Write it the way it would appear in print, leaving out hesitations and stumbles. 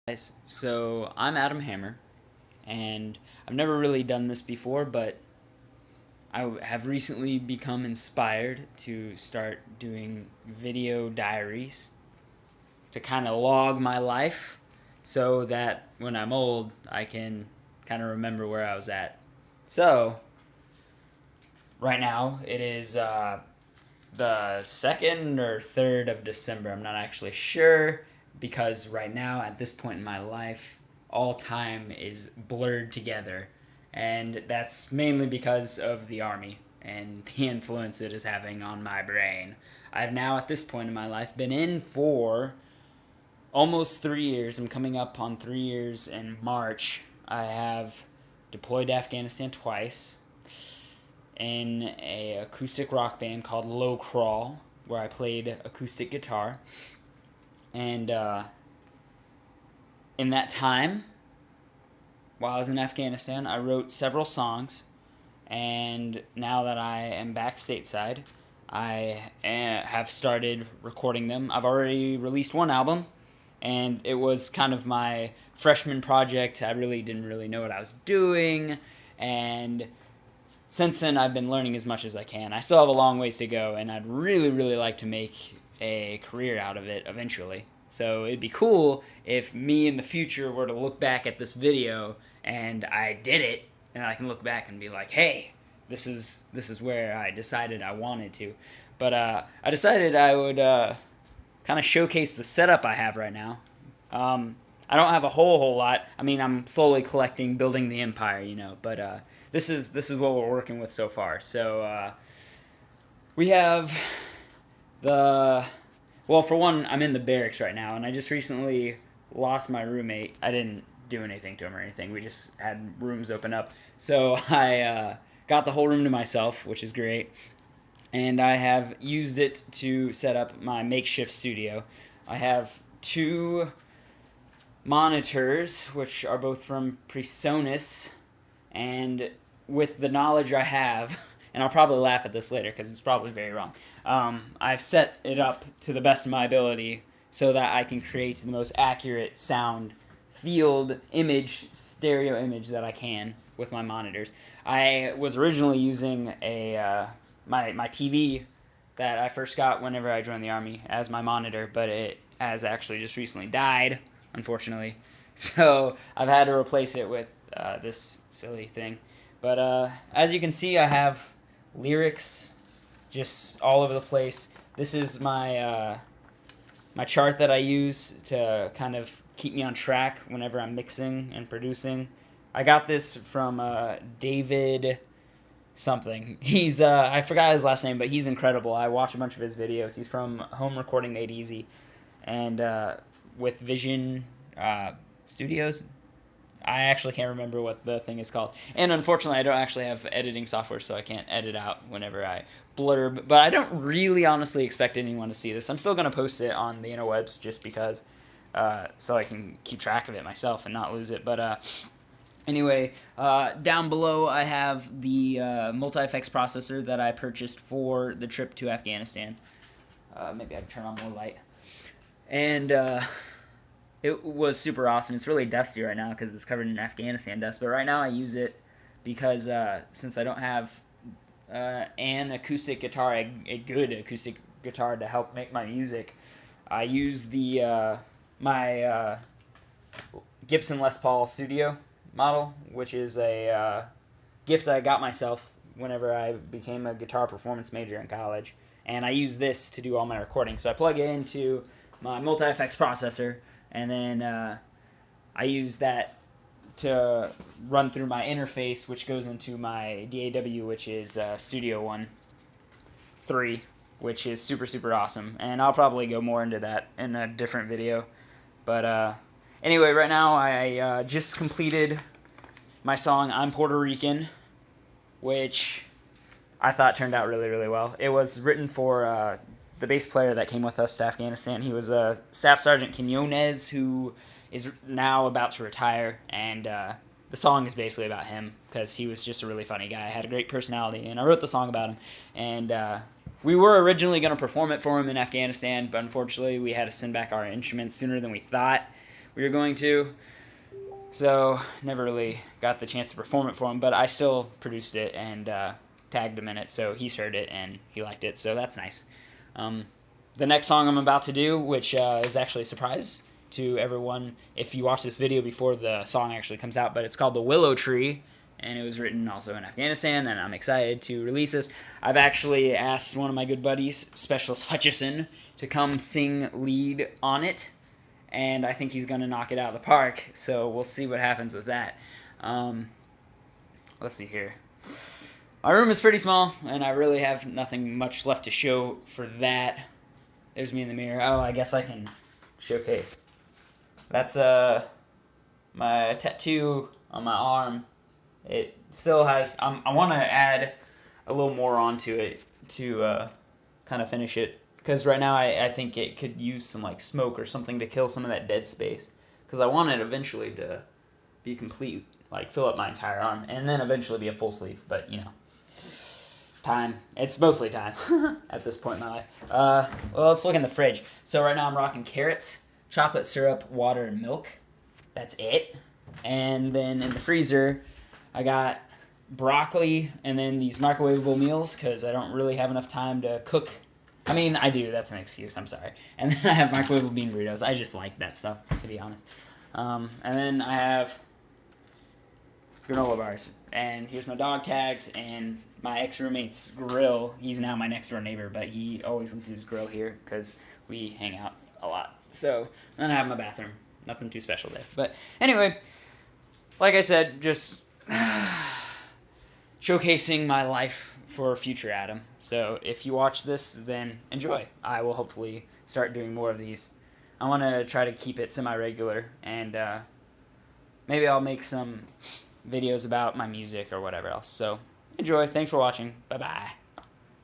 Guys, so I'm Adam Hammer, and I've never really done this before, but I have recently become inspired to start doing video diaries to kind of log my life so that when I'm old, I can kind of remember where I was at. So, right now, it is the 2nd or 3rd of December. I'm not actually sure because right now, at this point in my life, all time is blurred together. And that's mainly because of the Army and the influence it is having on my brain. I've now, at this point in my life, been in for almost 3 years. I'm coming up on 3 years in March. I have deployed to Afghanistan twice in a acoustic rock band called Low Crawl, where I played acoustic guitar. And in that time, while I was in Afghanistan, I wrote several songs. And now that I am back stateside, I have started recording them. I've already released one album, and it was kind of my freshman project. I didn't really know what I was doing, and since then I've been learning as much as I can. I still have a long ways to go, and I'd really like to make a career out of it eventually. So it'd be cool if me in the future were to look back at this video and I did it, and I can look back and be like, hey, this is where I decided I wanted to. But I decided I would kind of showcase the setup I have right now. I don't have a whole lot. I mean, I'm slowly collecting, building the empire, But this is what we're working with so far. So we have the well, for one, I'm in the barracks right now, and I just recently lost my roommate. I didn't do anything to him or anything. We just had rooms open up, so I got the whole room to myself, which is great. And I have used it to set up my makeshift studio. I have two monitors, which are both from PreSonus, and with the knowledge I have, and I'll probably laugh at this later because it's probably very wrong, I've set it up to the best of my ability so that I can create the most accurate sound field image, stereo image that I can with my monitors. I was originally using my TV that I first got whenever I joined the Army as my monitor, but it has actually just recently died, unfortunately. So I've had to replace it with this silly thing. But as you can see, I have lyrics just all over the place. This is my chart that I use to kind of keep me on track whenever I'm mixing and producing. I got this from David something. He's I forgot his last name, but he's incredible. I watch a bunch of his videos. He's from Home Recording Made Easy, and with Vision Studios. I actually can't remember what the thing is called. And unfortunately, I don't actually have editing software, so I can't edit out whenever I blurb. But I don't really honestly expect anyone to see this. I'm still going to post it on the interwebs just because, so I can keep track of it myself and not lose it. But anyway, down below I have the multi-effects processor that I purchased for the trip to Afghanistan. Maybe I can turn on more light. And it was super awesome. It's really dusty right now because it's covered in Afghanistan dust. But right now I use it because since I don't have an acoustic guitar, a good acoustic guitar to help make my music, I use the my Gibson Les Paul Studio model, which is a gift I got myself whenever I became a guitar performance major in college. And I use this to do all my recording. So I plug it into my multi-effects processor, and then I use that to run through my interface, which goes into my DAW, which is Studio One 3, which is super awesome. And I'll probably go more into that in a different video. But anyway, right now I just completed my song I'm Puerto Rican, which I thought turned out really well. It was written for the bass player that came with us to Afghanistan. He was Staff Sergeant Quinones, who is now about to retire, and the song is basically about him because he was just a really funny guy, had a great personality, and I wrote the song about him. And we were originally going to perform it for him in Afghanistan, but unfortunately we had to send back our instruments sooner than we thought. we were going to. So never really got the chance to perform it for him, but I still produced it and tagged him in it, so he's heard it and he liked it, so that's nice. The next song I'm about to do, which is actually a surprise to everyone if you watch this video before the song actually comes out, but it's called The Willow Tree, and it was written also in Afghanistan, and I'm excited to release this. I've actually asked one of my good buddies, Specialist Hutchison, to come sing lead on it, and I think he's going to knock it out of the park, so we'll see what happens with that. Let's see here. My room is pretty small, and I really have nothing much left to show for that. There's me in the mirror. Oh, I guess I can showcase. That's my tattoo on my arm. It still has... I want to add a little more onto it to kind of finish it. Because right now I think it could use some like smoke or something to kill some of that dead space. Because I want it eventually to be complete, like fill up my entire arm. And then eventually be a full sleeve. But, you know. Time. It's mostly time at this point in my life. Well, let's look in the fridge. So right now I'm rocking carrots, chocolate syrup, water, and milk. That's it. And then in the freezer, I got broccoli and then these microwavable meals because I don't really have enough time to cook. I mean, I do. That's an excuse. I'm sorry. And then I have microwavable bean burritos. I just like that stuff, to be honest. And then I have granola bars. And here's my dog tags and my ex-roommate's grill. He's now my next-door neighbor, but he always leaves his grill here because we hang out a lot. So, then I have my bathroom. Nothing too special there. But anyway, like I said, just showcasing my life for future Adam. So, if you watch this, then enjoy. I will hopefully start doing more of these. I want to try to keep it semi-regular, and maybe I'll make some videos about my music or whatever else. So, enjoy. Thanks for watching. Bye-bye.